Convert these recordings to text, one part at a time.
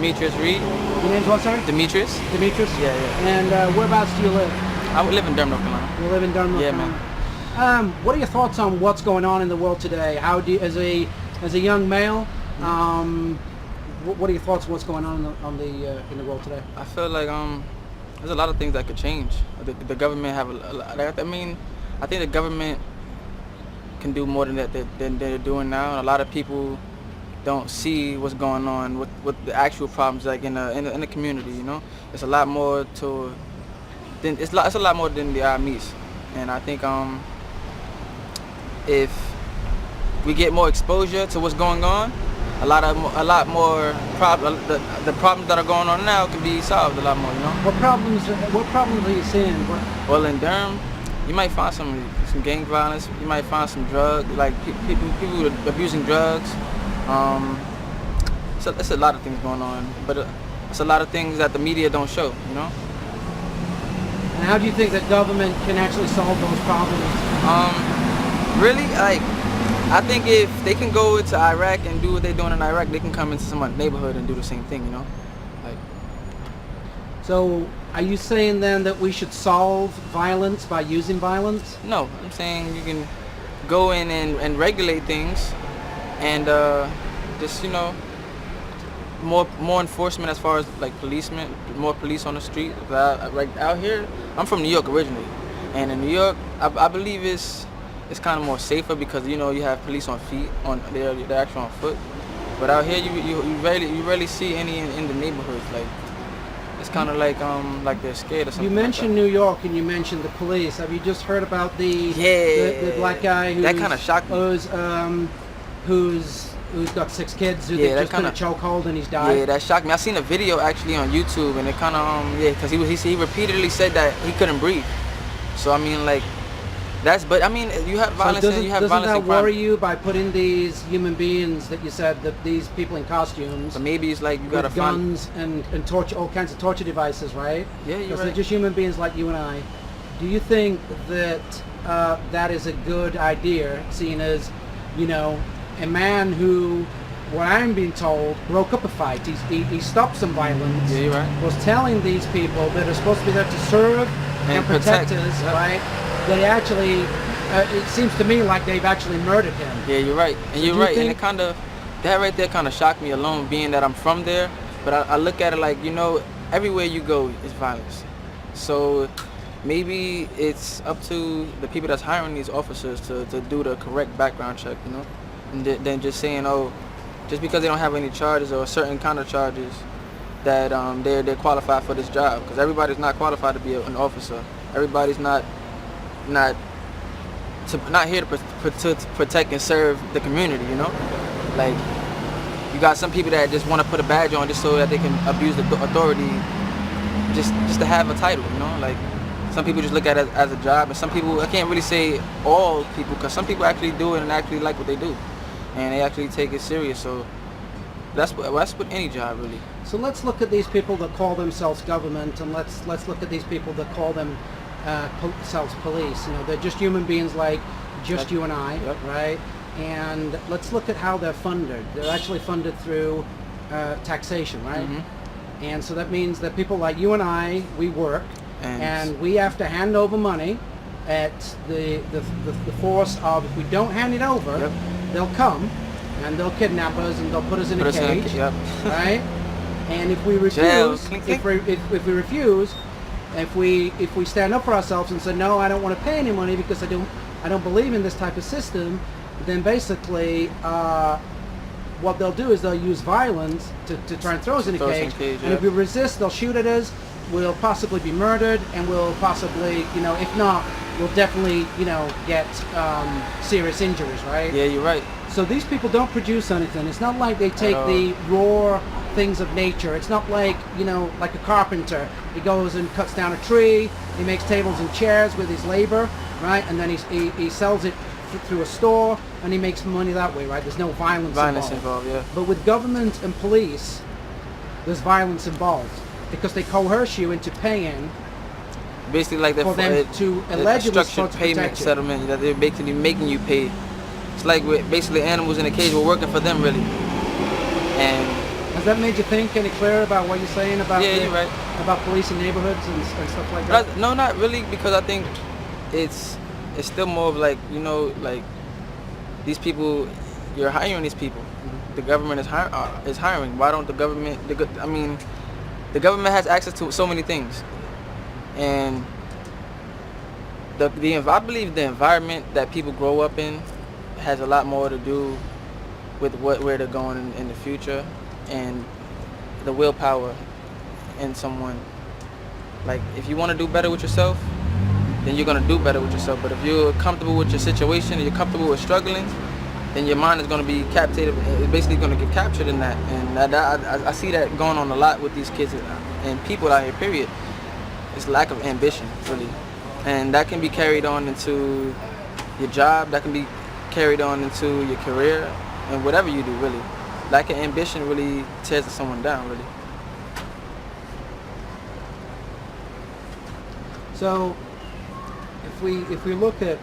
Demetrius Reed. Your name's what, sorry? Demetrius. Demetrius? Yeah, yeah. And whereabouts do you live? I would live in Durham, North Carolina. You live in Durham, North Yeah, Carolina. man. What are your thoughts on what's going on in the world today? How do you, as a young male, what are your thoughts on what's going on in the world today? I feel like there's a lot of things that could change. The government have I mean, I think the government can do more than they're doing now. A lot of people don't see what's going on with the actual problems, like in the community. You know, it's a lot more to it's a lot more than the eye meets. And I think if we get more exposure to what's going on, a lot more the problems that are going on now can be solved a lot more. You know. What problems are you seeing? Well, in Durham, you might find some gang violence. You might find some drugs, like people abusing drugs. So it's a lot of things going on, but it's a lot of things that the media don't show. You know. And how do you think that government can actually solve those problems? Really, like, I think if they can go into Iraq and do what they're doing in Iraq, they can come into some neighborhood and do the same thing, you know? Like. So, are you saying then that we should solve violence by using violence? No, I'm saying you can go in and regulate things and just, you know, more enforcement as far as like policemen, more police on the street. Like out here, I'm from New York originally, and in New York, I believe it's kind of more safer because you know you have police on feet, they're actually on foot. But out here, you rarely see any in the neighborhoods. Like it's kind of like they're scared or something. You mentioned like New York and you mentioned the police. Have you just heard about the black guy that kind of shocked me. Who's got 6 kids who they just put in a chokehold and he's died? Yeah, that shocked me. I seen a video actually on YouTube and it kind of because he repeatedly said that he couldn't breathe. So I mean like. But I mean, you have violence and you have violence. Doesn't that worry you by putting these human beings that you said that these people in costumes? But maybe it's like you gotta find guns and torture, all kinds of torture devices, right? Yeah, you're right. Because they're just human beings like you and I. Do you think that that is a good idea, seeing as, you know, a man who, what I'm being told, broke up a fight. He stopped some violence. Yeah, you're right. Was telling these people that are supposed to be there to serve and protect us, right? They actually, it seems to me like they've actually murdered him. Yeah, you're right. And you're right. And it kind of, that right there kind of shocked me alone, being that I'm from there. But I look at it like, you know, everywhere you go is violence. So maybe it's up to the people that's hiring these officers to do the correct background check, you know? And then just saying, oh, just because they don't have any charges or certain kind of charges, that they're qualified for this job. Because everybody's not qualified to be an officer. Everybody's not here to protect and serve the community, you know? Like, you got some people that just want to put a badge on just so that they can abuse the authority just to have a title, you know? Like, some people just look at it as a job, and some people, I can't really say all people, because some people actually do it and actually like what they do, and they actually take it serious, so that's with any job, really. So let's look at these people that call themselves government, and let's look at these people that call themselves police. You know, they're just human beings like just you and I, yep. Right? And let's look at how they're funded. They're actually funded through taxation, right? Mm-hmm. And so that means that people like you and I, we work, and we have to hand over money at the force of, if we don't hand it over, yep. They'll come and they'll kidnap us and they'll put us in a cage, yep. Right? And if we refuse, if we stand up for ourselves and say no, I don't want to pay any money because I don't believe in this type of system, then basically what they'll do is they'll use violence to try and throw us in a cage. And if we resist, they'll shoot at us. We'll possibly be murdered, and we'll possibly, you know, if not, we'll definitely, you know, get serious injuries, right? Yeah, you're right. So these people don't produce anything. It's not like they take the raw things of nature. It's not like, you know, like a carpenter. He goes and cuts down a tree, he makes tables and chairs with his labor, right? And then he sells it through a store, and he makes money that way, right? There's no violence involved, yeah. But with government and police, there's violence involved because they coerce you into paying. Basically, like for them to allegedly structured payment settlement that they're basically making you pay. It's like we're basically animals in a cage. We're working for them, really. And that made you think any clearer about what you're saying about Yeah, you're right. about police in neighborhoods and stuff like that? No, not really, because I think it's still more of like, like these people, you're hiring these people. The government is hiring. Why don't the government? The government has access to so many things, and I believe the environment that people grow up in has a lot more to do with where they're going in the future, and the willpower in someone. Like, if you want to do better with yourself, then you're gonna do better with yourself. But if you're comfortable with your situation, and you're comfortable with struggling, then your mind is gonna be captivated. It's basically gonna get captured in that, and I see that going on a lot with these kids and people out here. Period. It's lack of ambition, really, and that can be carried on into your job. That can be carried on into your career, and whatever you do, really. Lack of ambition really tears someone down, really. So, if we look at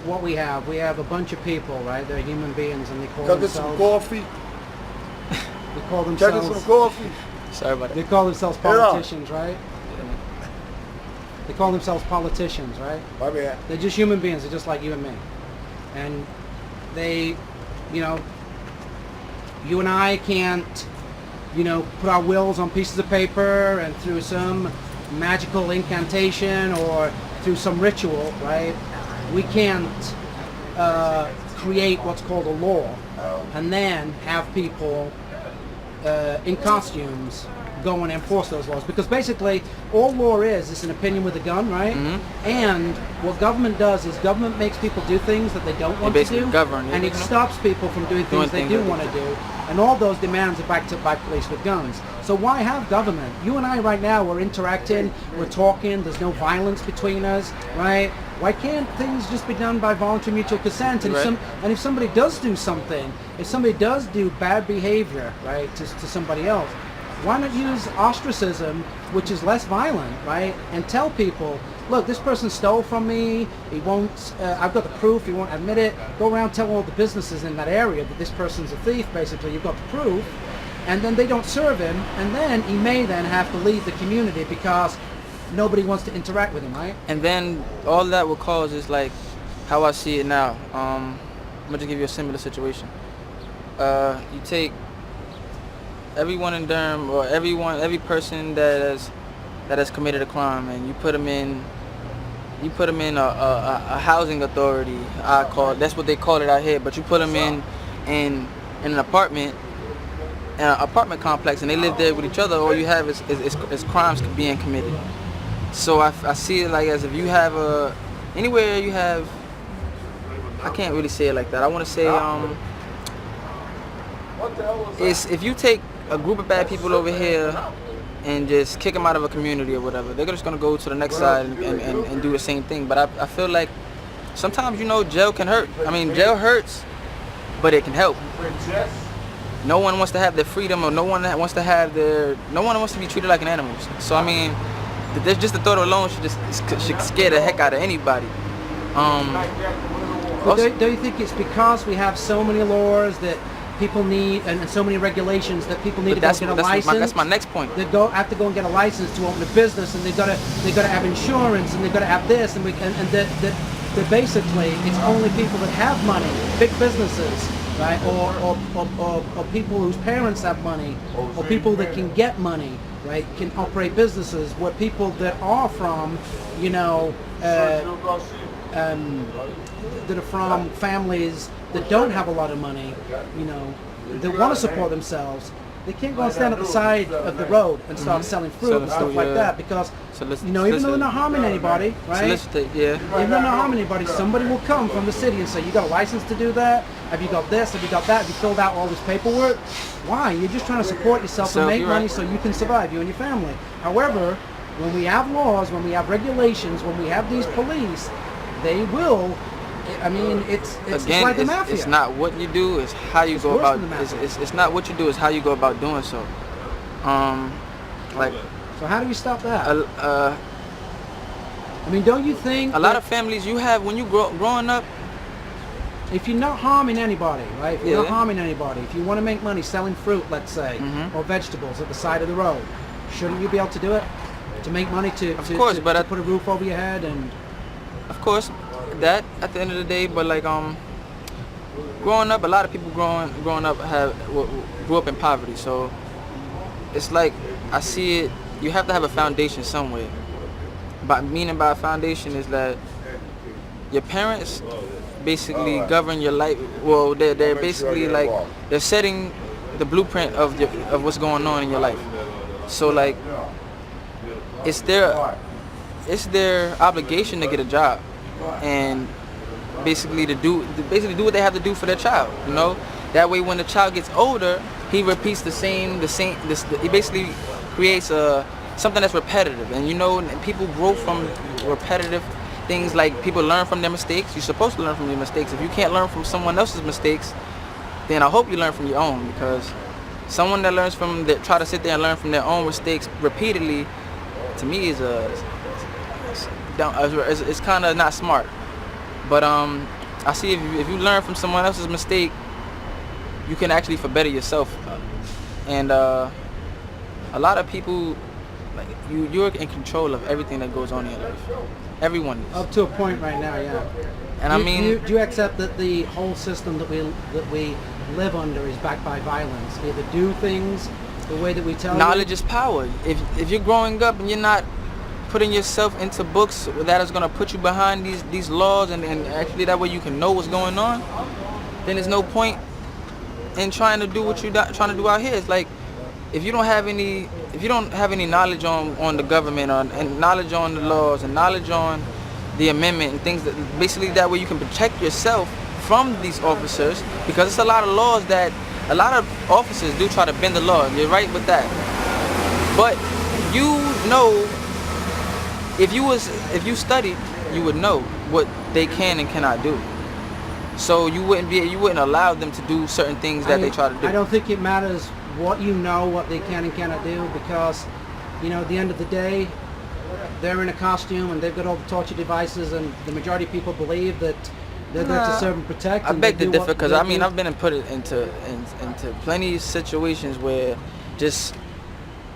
what we have a bunch of people, right? They're human beings, and they call Can I get some themselves. coffee? They call Can I get some themselves. coffee? Sorry about They that. call themselves politicians, right? They call themselves politicians, right? My bad. They're just human beings. They're just like you and me, and they, you know, you and I can't, put our wills on pieces of paper and through some magical incantation or through some ritual, right? We can't create what's called a law and then have people in costumes go and enforce those laws, because basically all law is an opinion with a gun, right? Mm-hmm. And what government does is government makes people do things that they don't want to basically do, govern it, and it stops people from doing things they do want to do, and all those demands are backed up by police with guns. So why have government? You and I right now, we're interacting, we're talking, there's no violence between us, right? Why can't things just be done by voluntary mutual consent? And, Right. if somebody does do something, if somebody does do bad behavior, right, to somebody else, why not use ostracism, which is less violent, right? And tell people, look, this person stole from me. He won't. I've got the proof. He won't admit it. Go around, tell all the businesses in that area that this person's a thief. Basically, you've got the proof, and then they don't serve him, and then he may then have to leave the community because nobody wants to interact with him, right? And then all that will cause is like how I see it now. I'm gonna just give you a similar situation. You take everyone in Durham, or every person that has committed a crime, and you put them in a housing authority. That's what they call it out here. But you put them in an apartment complex, and they live there with each other. All you have is crimes being committed. So I see it like as if you have anywhere you have. I can't really say it like that. I want to say it's if you take a group of bad people over here and just kick them out of a community or whatever, they're just gonna go to the next side and do the same thing. But I feel like sometimes jail can hurt. I mean, jail hurts, but it can help. No one wants to have their freedom, or no one wants to be treated like an animal. So I mean, there's just the thought alone should scare the heck out of anybody. But don't you think it's because we have so many laws that people need, and so many regulations that people need to go get a license? That's my next point. They have to go and get a license to open a business, and they got to have insurance, and they got to have this, and that basically it's only people that have money, big businesses, right, or people whose parents have money, or people that can get money, right, can operate businesses. Where people that are from, that are from families that don't have a lot of money, that want to support themselves, they can't go and stand at the side of the road and start selling fruit and stuff like that, because even though they're not harming anybody, right? Even though they're not harming anybody, somebody will come from the city and say, you got a license to do that? Have you got this? Have you got that? Have you filled out all this paperwork? Why? You're just trying to support yourself and make money so you can survive, you and your family. However, when we have laws, when we have regulations, when we have these police, they will. I mean, it's like the mafia. It's not what you do; it's how you go about. It's not what you do; it's how you go about doing so. So how do we stop that? I mean, don't you think a lot of families you have when you growing up, if you're not harming anybody, right? If you're not Yeah. harming anybody, if you want to make money selling fruit, let's say, Mhm. or vegetables at the side of the road, shouldn't you be able to do it? To make money Of course, but to put a roof over your head and of course, that at the end of the day, but like growing up, a lot of people growing up grew up in poverty, so it's like I see it. You have to have a foundation somewhere. Meaning by a foundation is that your parents basically govern your life. Well, they're basically like they're setting the blueprint of what's going on in your life. So like it's their obligation to get a job and basically do what they have to do for their child. You know, that way when the child gets older, he repeats he basically creates something that's repetitive. And you know, and people grow from repetitive things. Like people learn from their mistakes. You're supposed to learn from your mistakes. If you can't learn from someone else's mistakes, then I hope you learn from your own, because someone that try to sit there and learn from their own mistakes repeatedly, to me is it's kind of not smart. But I see if you learn from someone else's mistake, you can actually better yourself. And a lot of people, like you're in control of everything that goes on in your life. Everyone is. up to a point right now, yeah. And I mean, do you accept that the whole system that we live under is backed by violence? Either do things the way that we tell knowledge you. is power. If you're growing up and you're not putting yourself into books that is going to put you behind these laws and actually that way you can know what's going on, then there's no point in trying to do what you're trying to do out here. It's like if you don't have any knowledge on the government and knowledge on the laws and knowledge on the amendment and things, that basically that way you can protect yourself from these officers, because it's a lot of laws that a lot of officers do try to bend the law. You're right with that. But you know, if you studied, you would know what they can and cannot do. So you wouldn't allow them to do certain things that they try to do. I don't think it matters what you know, what they can and cannot do, because, you know, at the end of the day, they're in a costume and they've got all the torture devices, and the majority of people believe that they're there to serve and protect. I beg to differ, because I mean I've been put into plenty of situations where just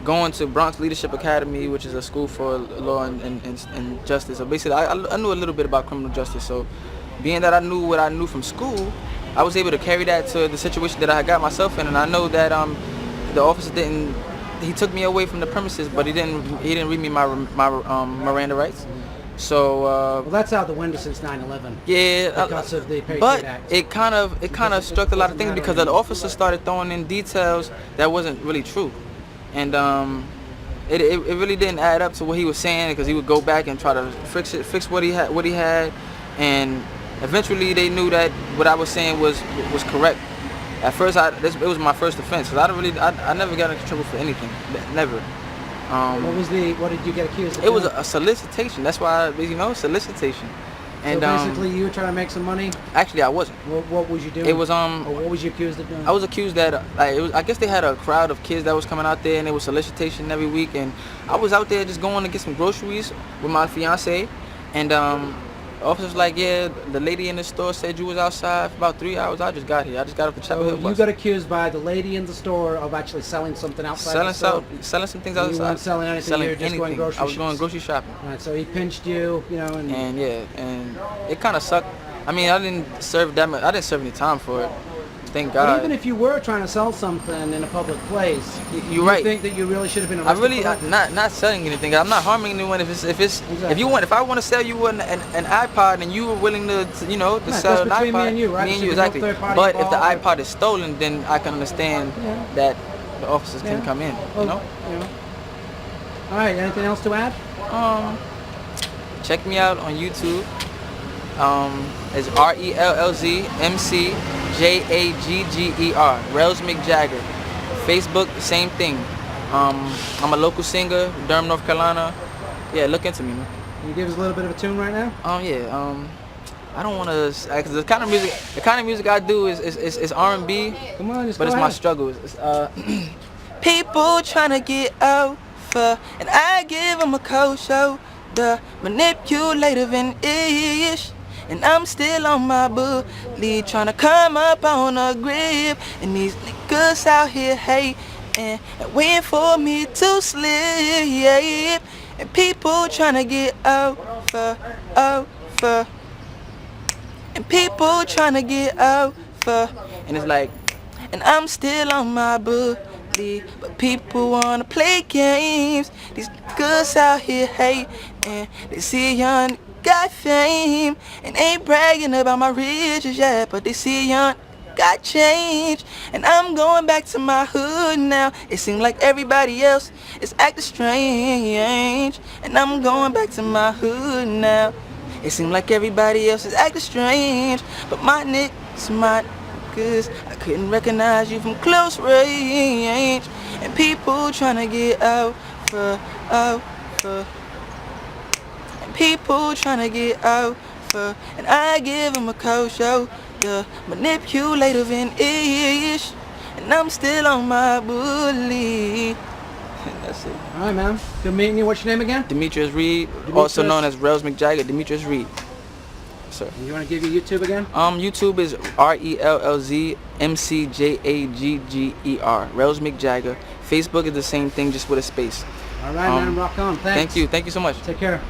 going to Bronx Leadership Academy, which is a school for law and justice. So basically, I knew a little bit about criminal justice. So being that I knew what I knew from school, I was able to carry that to the situation that I got myself in. And I know that the officer he took me away from the premises, but he didn't read me my Miranda rights. So well, that's out the window since 9/11. Yeah, because of the Patriot but Act. it kind of struck a lot of things, because the officer started throwing in details that wasn't really true, and it really didn't add up to what he was saying, because he would go back and try to fix what he had, and eventually they knew that what I was saying was correct. At first, it was my first offense, because I never got in trouble for anything, never. What did you get accused of? It was a solicitation. That's why, solicitation. And so basically, you were trying to make some money. Actually, I wasn't. What was you doing? It was Or what was you accused of doing? I was accused that I guess they had a crowd of kids that was coming out there, and it was solicitation every week, and I was out there just going to get some groceries with my fiance, and the officer was like, yeah, the lady in the store said you was outside for about 3 hours. I just got here. I just got off the Chapel Hill bus. You got accused by the lady in the store of actually selling something outside the store? Selling some things You outside. weren't selling anything, you were just going grocery I was going grocery shopping. All right, so he pinched you, And it kind of sucked. I mean, I didn't serve any time for it. Thank God. But even if you were trying to sell something in a public place, you're right. You think that you really should have been arrested? Not selling anything. I'm not harming anyone. If I want to sell you an iPod and you were willing to sell an iPod, me and you, right? Me and So you, there's no exactly. third party But if the involved, iPod is stolen, then I can understand that the officers can come in. All right. Anything else to add? Check me out on YouTube. It's RELLZMCJAGGER, Rels McJagger. Facebook, same thing. I'm a local singer, Durham, North Carolina. Yeah, look into me, man. Can you give us a little bit of a tune right now? I don't want to, cause the kind of music I do is R&B. Come on, just but go it's ahead. my struggle. It's, people trying to get over, and I give them a cold shoulder, manipulative and ish. and I'm still on my bully, trying to come up on a grip. And these niggas out here hating and waiting for me to slip. And people trying to get over. And people trying to get over. And it's like, and I'm still on my bully, but people wanna play games. These niggas out here hating, they see a young got fame, and ain't bragging about my riches yet, but they see a young got change. And I'm going back to my hood now. It seems like everybody else is acting strange, and I'm going back to my hood now. It seems like everybody else is acting strange, but my niggas, I couldn't recognize you from close range. And people trying to get over. And people trying to get over. And I give them a cold show, yeah, manipulative and ish. And I'm still on my bully. That's it. All right, man. Good meeting you. What's your name again? Demetrius Reed, Demetrius. also known as Relz McJagger. Demetrius Reed. Sir. And you want to give your YouTube again? YouTube is RELLZ MCJAGGER. Relz McJagger. Facebook is the same thing, just with a space. All right, man. Rock on. Thanks. Thank you. Thank you so much. Take care.